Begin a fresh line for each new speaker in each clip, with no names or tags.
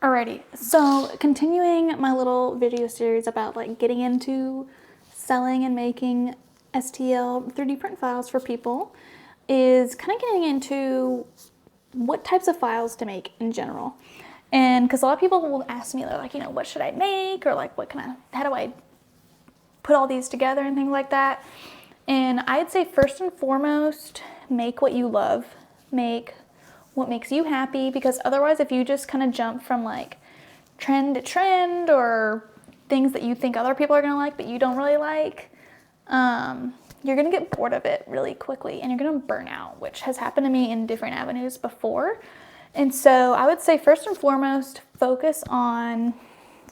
Alrighty, so continuing my little video series about like getting into selling and making STL 3D print files for people is kind of getting into what types of files to make in general. And because a lot of people will ask me, they're like, what should I make? Or like, how do I put all these together and things like that. And I'd say first and foremost, make what you love. Make what makes you happy, because otherwise if you just kind of jump from like trend to trend or things that you think other people are gonna like but you don't really like, you're gonna get bored of it really quickly and you're gonna burn out, which has happened to me in different avenues before. And so I would say first and foremost, focus on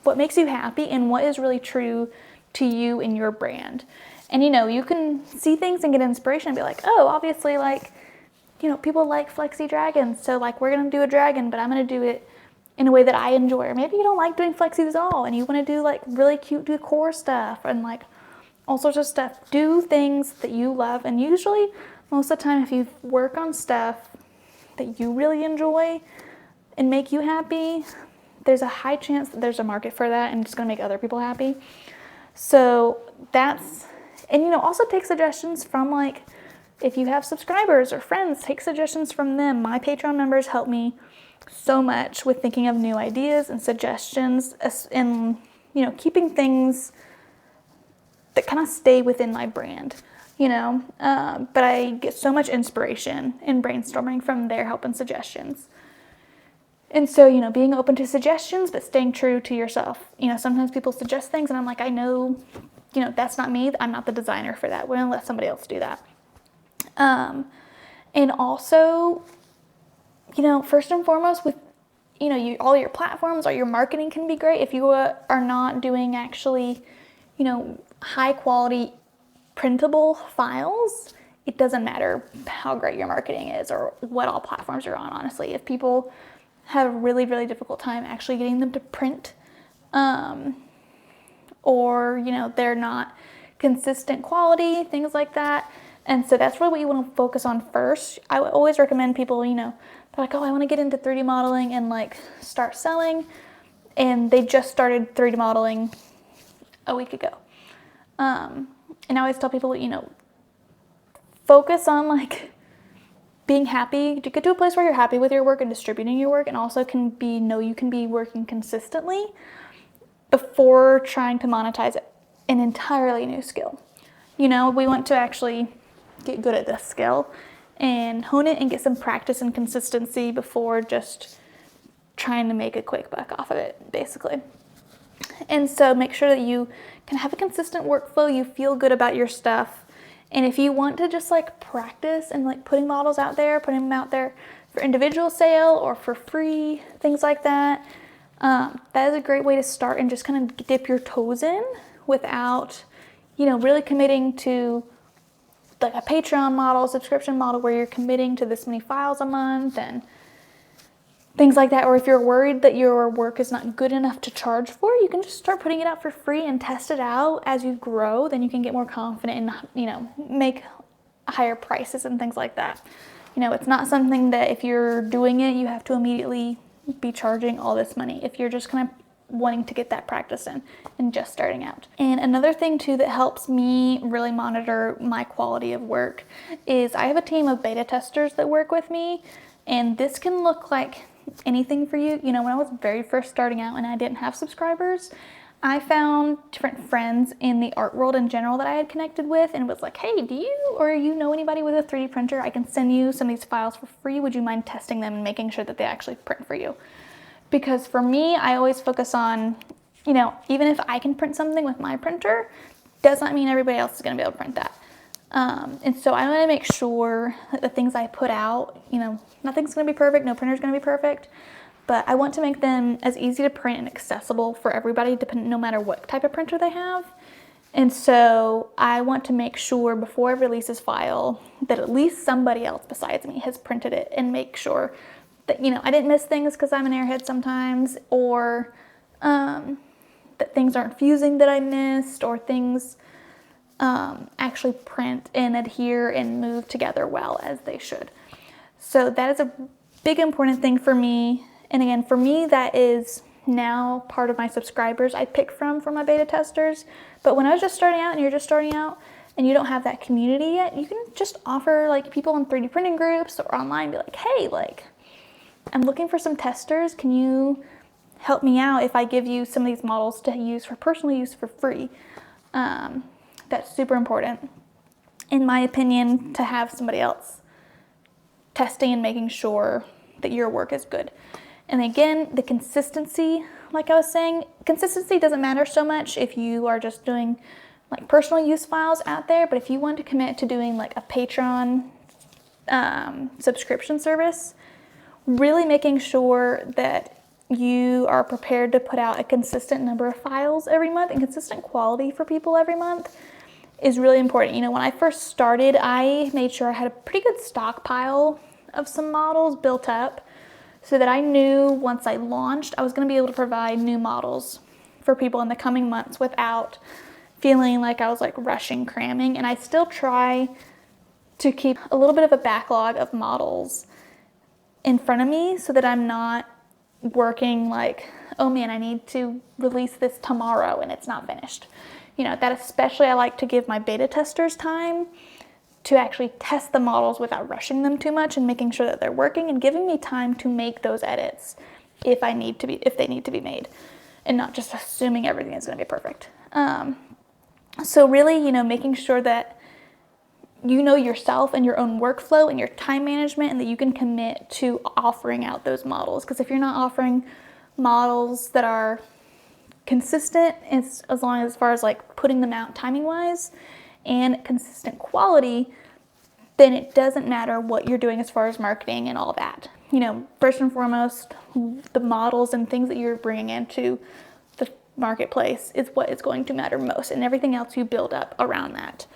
what makes you happy and what is really true to you and your brand. And you can see things and get inspiration and be like, oh, obviously like, people like flexi dragons, so like we're gonna do a dragon, but I'm gonna do it in a way that I enjoy. Or maybe you don't like doing flexis at all and you want to do like really cute decor stuff and like all sorts of stuff. Do things that you love, and usually most of the time if you work on stuff that you really enjoy and make you happy, there's a high chance that there's a market for that and it's gonna make other people happy. So that's, and also take suggestions from like, if you have subscribers or friends, take suggestions from them. My Patreon members help me so much with thinking of new ideas and suggestions and, keeping things that kind of stay within my brand, but I get so much inspiration in brainstorming from their help and suggestions. And so, being open to suggestions, but staying true to yourself. Sometimes people suggest things and I'm like, I know, that's not me. I'm not the designer for that. We're gonna let somebody else do that. And also, first and foremost with, all your platforms, all your marketing can be great. If you are not doing actually, high quality printable files, it doesn't matter how great your marketing is or what all platforms you're on, honestly. If people have a really, really difficult time actually getting them to print, or, they're not consistent quality, things like that. And so that's really what you want to focus on first. I would always recommend people, they're like, oh, I want to get into 3D modeling and like start selling. And they just started 3D modeling a week ago. And I always tell people, focus on like being happy, to get to a place where you're happy with your work and distributing your work, and also you can be working consistently before trying to monetize an entirely new skill. We want to actually get good at this skill and hone it and get some practice and consistency before just trying to make a quick buck off of it, basically. And so make sure that you can have a consistent workflow, you feel good about your stuff. And if you want to just like practice and like putting models out there, putting them out there for individual sale or for free, things like that, that is a great way to start and just kind of dip your toes in without, really committing to like a Patreon model, subscription model where you're committing to this many files a month and things like that. Or if you're worried that your work is not good enough to charge for, you can just start putting it out for free and test it out as you grow. Then you can get more confident and, make higher prices and things like that. It's not something that if you're doing it, you have to immediately be charging all this money. If you're just kind of wanting to get that practice in and just starting out. And another thing too that helps me really monitor my quality of work is I have a team of beta testers that work with me, and this can look like anything for you. When I was very first starting out and I didn't have subscribers, I found different friends in the art world in general that I had connected with and was like, hey, do you know anybody with a 3D printer? I can send you some of these files for free. Would you mind testing them and making sure that they actually print for you? Because for me, I always focus on, even if I can print something with my printer, does not mean everybody else is going to be able to print that. And so I want to make sure that the things I put out, nothing's going to be perfect, no printer's going to be perfect, but I want to make them as easy to print and accessible for everybody, no matter what type of printer they have. And so I want to make sure before I release this file that at least somebody else besides me has printed it, and make sure that, I didn't miss things because I'm an airhead sometimes, or that things aren't fusing that I missed, or things actually print and adhere and move together well as they should. So that is a big important thing for me. And again, for me, that is now part of my subscribers I pick from for my beta testers. But when I was just starting out and you're just starting out and you don't have that community yet, you can just offer like people in 3D printing groups or online, be like, hey, like, I'm looking for some testers. Can you help me out if I give you some of these models to use for personal use for free? That's super important, in my opinion, to have somebody else testing and making sure that your work is good. And again, the consistency, like I was saying, consistency doesn't matter so much if you are just doing like personal use files out there, but if you want to commit to doing like a Patreon subscription service, really making sure that you are prepared to put out a consistent number of files every month and consistent quality for people every month is really important. You know, when I first started, I made sure I had a pretty good stockpile of some models built up so that I knew once I launched, I was going to be able to provide new models for people in the coming months without feeling like I was like rushing, cramming. And I still try to keep a little bit of a backlog of models in front of me so that I'm not working like, oh man, I need to release this tomorrow and it's not finished. You know, that especially I like to give my beta testers time to actually test the models without rushing them too much and making sure that they're working and giving me time to make those edits if they need to be made, and not just assuming everything is going to be perfect. So really, you know, making sure that you know yourself and your own workflow and your time management, and that you can commit to offering out those models. Because if you're not offering models that are consistent, it's as far as like putting them out timing wise and consistent quality, then it doesn't matter what you're doing as far as marketing and all that. You know, first and foremost, the models and things that you're bringing into the marketplace is what is going to matter most, and everything else you build up around that.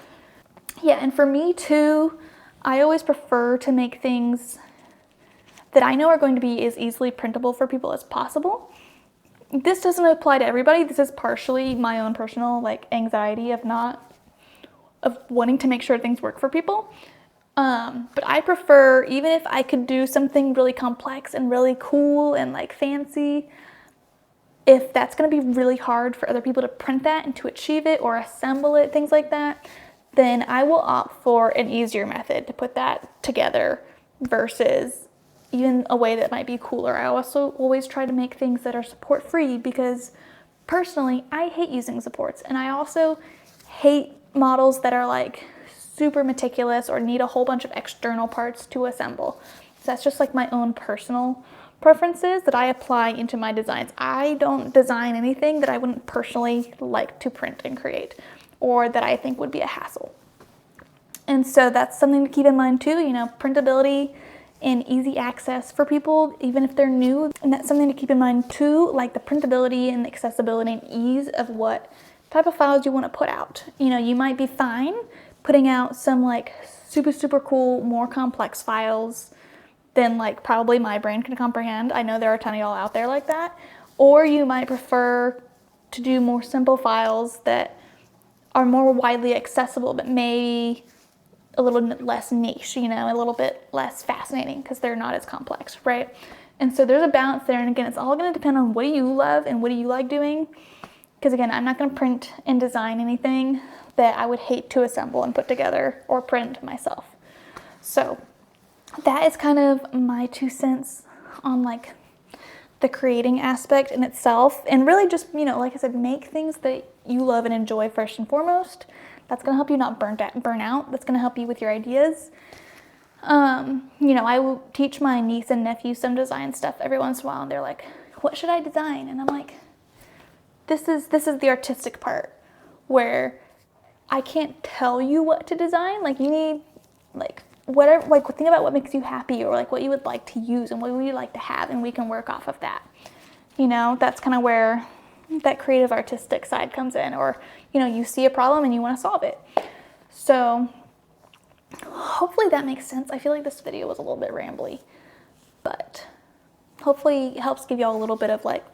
Yeah, and for me too, I always prefer to make things that I know are going to be as easily printable for people as possible. This doesn't apply to everybody. This is partially my own personal like anxiety of wanting to make sure things work for people. But I prefer, even if I could do something really complex and really cool and like fancy, if that's going to be really hard for other people to print that and to achieve it or assemble it, things like that, then I will opt for an easier method to put that together versus even a way that might be cooler. I also always try to make things that are support free because personally, I hate using supports, and I also hate models that are like super meticulous or need a whole bunch of external parts to assemble. So that's just like my own personal preferences that I apply into my designs. I don't design anything that I wouldn't personally like to print and create, or that I think would be a hassle. And so that's something to keep in mind too, you know, printability and easy access for people, even if they're new. And that's something to keep in mind too, like the printability and accessibility and ease of what type of files you want to put out. You know, you might be fine putting out some like super, super cool, more complex files than like probably my brain can comprehend. I know there are a ton of y'all out there like that. Or you might prefer to do more simple files that are more widely accessible, but maybe a little less niche, you know, a little bit less fascinating because they're not as complex, right? And so there's a balance there. And again, it's all going to depend on what do you love and what do you like doing. Because again, I'm not going to print and design anything that I would hate to assemble and put together or print myself. So that is kind of my 2 cents on like the creating aspect in itself, and really just, you know, like I said, make things that you love and enjoy first and foremost. That's going to help you not burn out. That's going to help you with your ideas. You know, I will teach my niece and nephew some design stuff every once in a while, and they're like, what should I design? And I'm like, this is the artistic part where I can't tell you what to design. Like, you need like whatever, like think about what makes you happy, or like what you would like to use and what would you like to have, and we can work off of that. You know, that's kind of where that creative artistic side comes in. Or, you know, you see a problem and you want to solve it. So hopefully that makes sense. I feel like this video was a little bit rambly, but hopefully it helps give y'all a little bit of like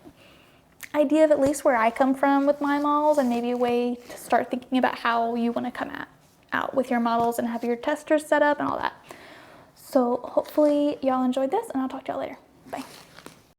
idea of at least where I come from with my models, and maybe a way to start thinking about how you want to come out with your models and have your testers set up and all that. So hopefully y'all enjoyed this, and I'll talk to y'all later. Bye.